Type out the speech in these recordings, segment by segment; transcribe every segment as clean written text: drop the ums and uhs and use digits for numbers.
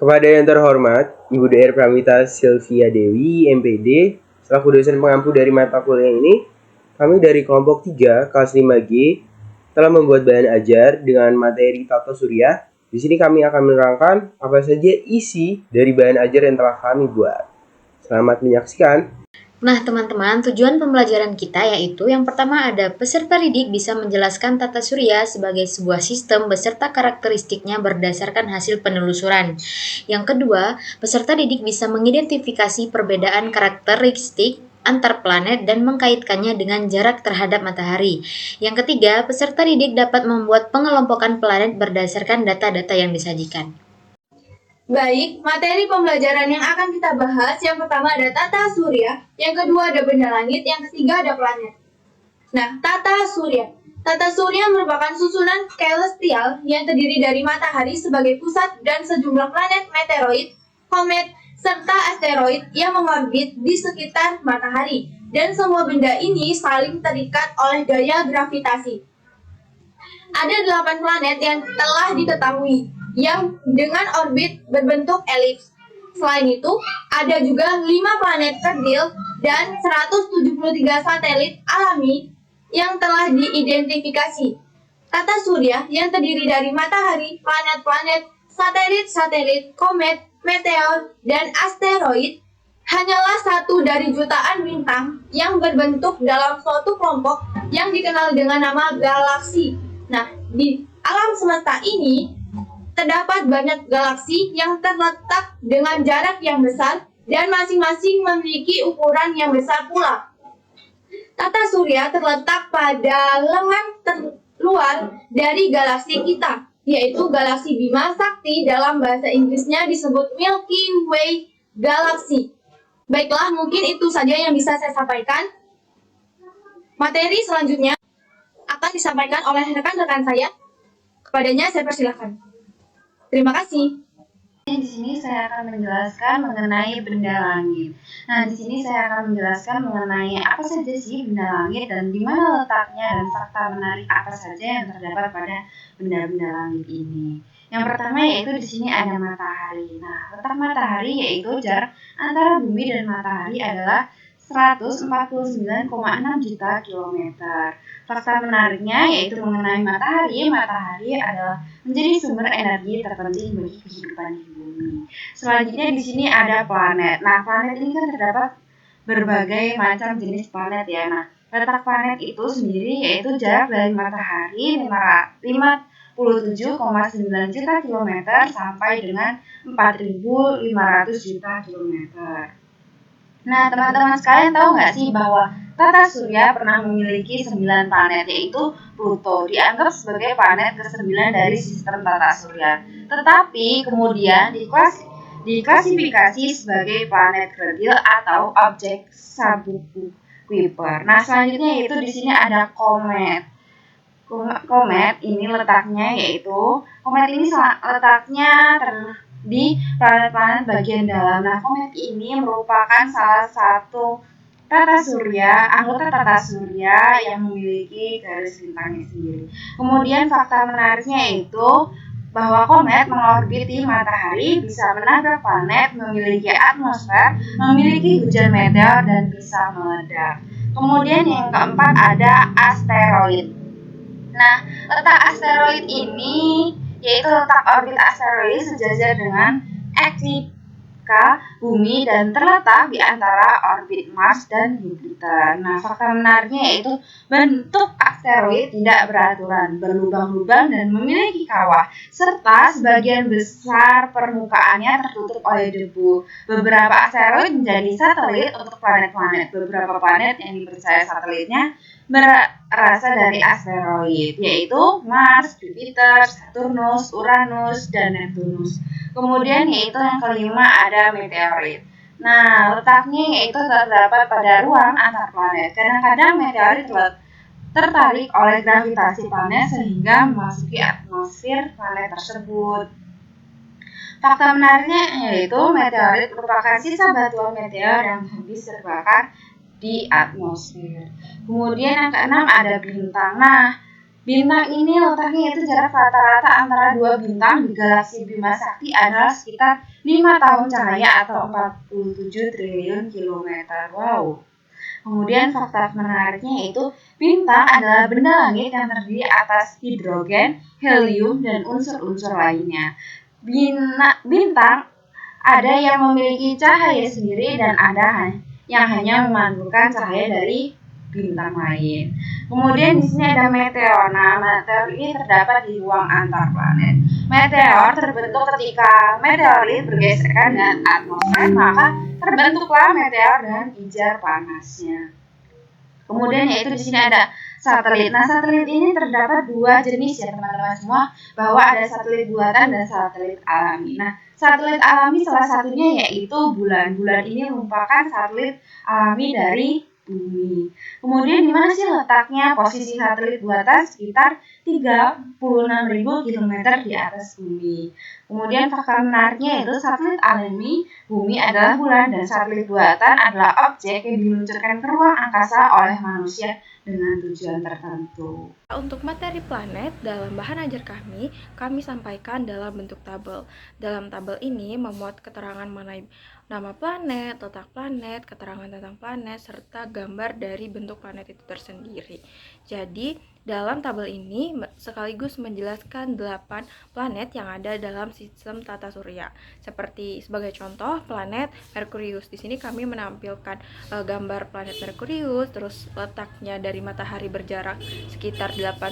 Kepada yang terhormat, Ibu Dr. Pramita Sylvia Dewi, MPD, selaku dosen pengampu dari mata kuliah ini, kami dari kelompok 3, kelas 5G, telah membuat bahan ajar dengan materi tata surya. Di sini kami akan menerangkan apa saja isi dari bahan ajar yang telah kami buat. Selamat menyaksikan. Nah, teman-teman, tujuan pembelajaran kita yaitu yang pertama ada peserta didik bisa menjelaskan tata surya sebagai sebuah sistem beserta karakteristiknya berdasarkan hasil penelusuran. Yang kedua, peserta didik bisa mengidentifikasi perbedaan karakteristik antar planet dan mengkaitkannya dengan jarak terhadap matahari. Yang ketiga, peserta didik dapat membuat pengelompokan planet berdasarkan data-data yang disajikan. Baik, materi pembelajaran yang akan kita bahas yang pertama ada tata surya, yang kedua ada benda langit, yang ketiga ada planet. Nah, tata surya. Tata surya merupakan susunan celestial yang terdiri dari matahari sebagai pusat dan sejumlah planet, meteoroid, komet, serta asteroid yang mengorbit di sekitar matahari. Dan semua benda ini saling terikat oleh gaya gravitasi. Ada 8 planet yang telah diketahui yang dengan orbit berbentuk elips. Selain itu, ada juga 5 planet kecil dan 173 satelit alami yang telah diidentifikasi. Tata surya yang terdiri dari matahari, planet-planet, satelit-satelit, komet, meteor, dan asteroid hanyalah satu dari jutaan bintang yang berbentuk dalam suatu kelompok yang dikenal dengan nama galaksi. Nah, di alam semesta ini terdapat banyak galaksi yang terletak dengan jarak yang besar dan masing-masing memiliki ukuran yang besar pula. Tata surya terletak pada lengan terluar dari galaksi kita, yaitu galaksi Bima Sakti, dalam bahasa Inggrisnya disebut Milky Way Galaxy. Baiklah, mungkin itu saja yang bisa saya sampaikan. Materi selanjutnya akan disampaikan oleh rekan-rekan saya. Kepadanya saya persilahkan. Terima kasih. Di sini saya akan menjelaskan mengenai benda langit. Nah, di sini saya akan menjelaskan mengenai apa saja sih benda langit dan di mana letaknya dan fakta menarik apa saja yang terdapat pada benda-benda langit ini. Yang pertama yaitu di sini ada matahari. Nah, letak matahari yaitu jarak antara bumi dan matahari adalah 149,6 juta kilometer. Fakta menariknya yaitu mengenai matahari. Matahari adalah menjadi sumber energi terpenting bagi kehidupan di bumi. Selanjutnya di sini ada planet. Nah, planet ini kan terdapat berbagai macam jenis planet ya. Nah, letak planet itu sendiri yaitu jarak dari matahari 57,9 juta kilometer sampai dengan 4.500 juta kilometer. Nah, teman-teman sekalian tahu nggak sih bahwa tata surya pernah memiliki 9 planet, yaitu Pluto, dianggap sebagai planet ke-9 dari sistem tata surya. Tetapi kemudian diklasifikasi sebagai planet kerdil atau objek sabu Kuiper. Nah, selanjutnya yaitu di sini ada komet. Komet ini letaknya yaitu letaknya di planet-planet bagian dalam. Nah, komet ini merupakan salah satu anggota tata surya yang memiliki garis lintangnya sendiri. Kemudian fakta menariknya yaitu bahwa komet mengorbiti matahari, bisa menabrak planet, memiliki atmosfer, memiliki hujan meteor, dan bisa meledak. Kemudian yang keempat ada asteroid. Nah, letak asteroid ini yaitu letak orbit asteroid sejajar dengan ekliptika bumi dan terletak di antara orbit Mars dan Jupiter. Nah, fakta menariknya yaitu bentuk asteroid tidak beraturan, berlubang-lubang dan memiliki kawah, serta sebagian besar permukaannya tertutup oleh debu. Beberapa asteroid menjadi satelit untuk planet-planet. Beberapa planet yang dipercaya satelitnya berasal dari asteroid, yaitu Mars, Jupiter, Saturnus, Uranus, dan Neptunus. Kemudian yaitu yang kelima ada meteorit. Nah, letaknya yaitu terdapat pada ruang antar planet. Kadang-kadang meteorit tertarik oleh gravitasi planet sehingga memasuki atmosfer planet tersebut. Fakta menariknya yaitu meteorit merupakan sisa batuan meteor yang habis terbakar di atmosfer. Kemudian yang keenam ada bintang. Nah, Bintang ini letaknya itu jarak rata-rata antara dua bintang di galaksi Bima Sakti adalah sekitar 5 tahun cahaya atau 47 triliun kilometer. Wow. Kemudian fakta menariknya yaitu bintang adalah benda langit yang terdiri atas hidrogen, helium, dan unsur-unsur lainnya. Bintang ada yang memiliki cahaya sendiri dan ada yang hanya memantulkan cahaya dari bintang lain. Kemudian di sini ada meteor. Nah, meteor ini terdapat di ruang antar planet. Meteor terbentuk ketika meteorit bergesekan dengan atmosfer, maka terbentuklah meteor dan pijar panasnya. Kemudian yaitu di sini ada satelit. Nah, satelit ini terdapat dua jenis ya teman-teman semua, bahwa ada satelit buatan dan satelit alami. Nah, satelit alami salah satunya yaitu bulan. Bulan ini merupakan satelit alami dari bumi. Kemudian di mana sih letaknya posisi satelit buatan? Sekitar 36.000 km di atas bumi. Kemudian fakta menariknya yaitu satelit alami bumi adalah bulan dan satelit buatan adalah objek yang diluncurkan ke ruang angkasa oleh manusia dengan tujuan tertentu. Untuk materi planet dalam bahan ajar kami sampaikan dalam bentuk tabel. Dalam tabel ini memuat keterangan mengenai nama planet, letak planet, keterangan tentang planet, serta gambar dari bentuk planet itu tersendiri. Jadi, dalam tabel ini sekaligus menjelaskan 8 planet yang ada dalam sistem tata surya. Seperti sebagai contoh, planet Merkurius. Di sini kami menampilkan gambar planet Merkurius, terus letaknya dari matahari berjarak sekitar 58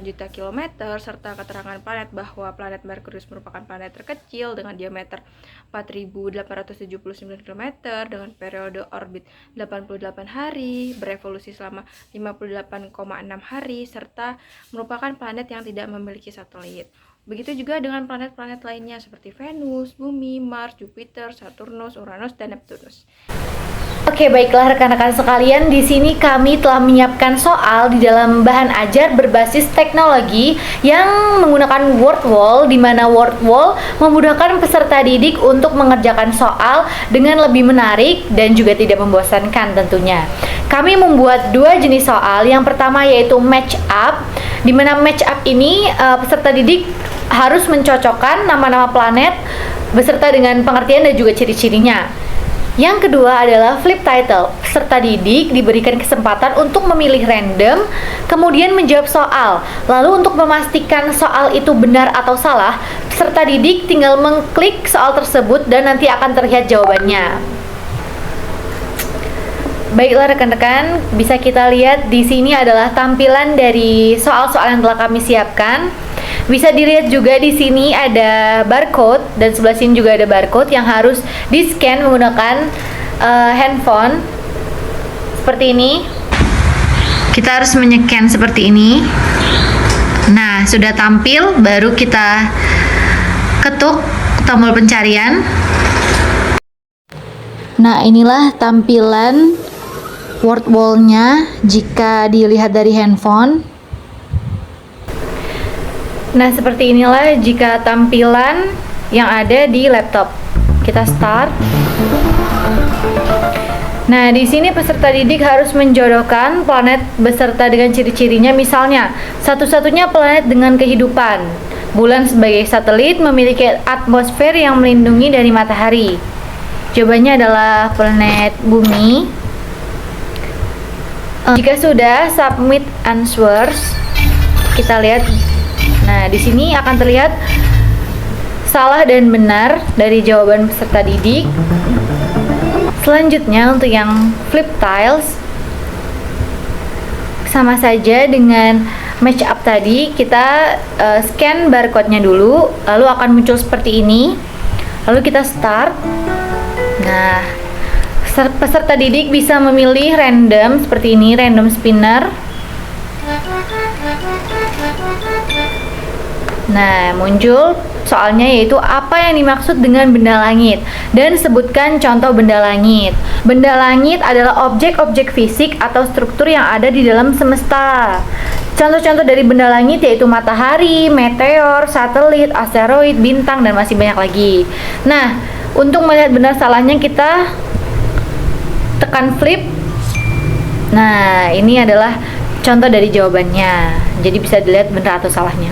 juta kilometer, serta keterangan planet bahwa planet Merkurius merupakan planet terkecil dengan diameter 4.879 km dengan periode orbit 88 hari, berevolusi selama 58,6 hari, serta merupakan planet yang tidak memiliki satelit. Begitu juga dengan planet-planet lainnya seperti Venus, Bumi, Mars, Jupiter, Saturnus, Uranus, dan Neptunus. Oke, baiklah rekan-rekan sekalian, di sini kami telah menyiapkan soal di dalam bahan ajar berbasis teknologi yang menggunakan word wall, di mana word wall memudahkan peserta didik untuk mengerjakan soal dengan lebih menarik dan juga tidak membosankan tentunya. Kami membuat dua jenis soal. Yang pertama yaitu match up, di mana match up ini peserta didik harus mencocokkan nama-nama planet beserta dengan pengertian dan juga ciri-cirinya. Yang kedua adalah flip title. Peserta didik diberikan kesempatan untuk memilih random, kemudian menjawab soal. Lalu untuk memastikan soal itu benar atau salah, peserta didik tinggal mengklik soal tersebut dan nanti akan terlihat jawabannya. Baiklah rekan-rekan, bisa kita lihat di sini adalah tampilan dari soal-soal yang telah kami siapkan. Bisa dilihat juga di sini ada barcode dan sebelah sini juga ada barcode yang harus di-scan menggunakan handphone seperti ini. Kita harus menyekan seperti ini. Nah, sudah tampil, baru kita ketuk tombol pencarian. Nah, inilah tampilan word wall-nya jika dilihat dari handphone. Nah, seperti inilah jika tampilan yang ada di laptop. Kita start. Nah, di sini peserta didik harus menjodohkan planet beserta dengan ciri-cirinya. Misalnya, satu-satunya planet dengan kehidupan. Bulan sebagai satelit memiliki atmosfer yang melindungi dari matahari. Jawabannya adalah planet Bumi. Jika sudah, submit answers. Kita lihat. Nah, di sini akan terlihat salah dan benar dari jawaban peserta didik. Selanjutnya untuk yang flip tiles, sama saja dengan match up tadi. Kita scan barcode-nya dulu, lalu akan muncul seperti ini. Lalu kita start. Nah, peserta didik bisa memilih random seperti ini, random spinner. Nah, muncul soalnya yaitu apa yang dimaksud dengan benda langit dan sebutkan contoh benda langit. Benda langit adalah objek-objek fisik atau struktur yang ada di dalam semesta. Contoh-contoh dari benda langit yaitu matahari, meteor, satelit, asteroid, bintang, dan masih banyak lagi. Nah, untuk melihat benar salahnya kita tekan flip. Nah, ini adalah contoh dari jawabannya. Jadi bisa dilihat benar atau salahnya.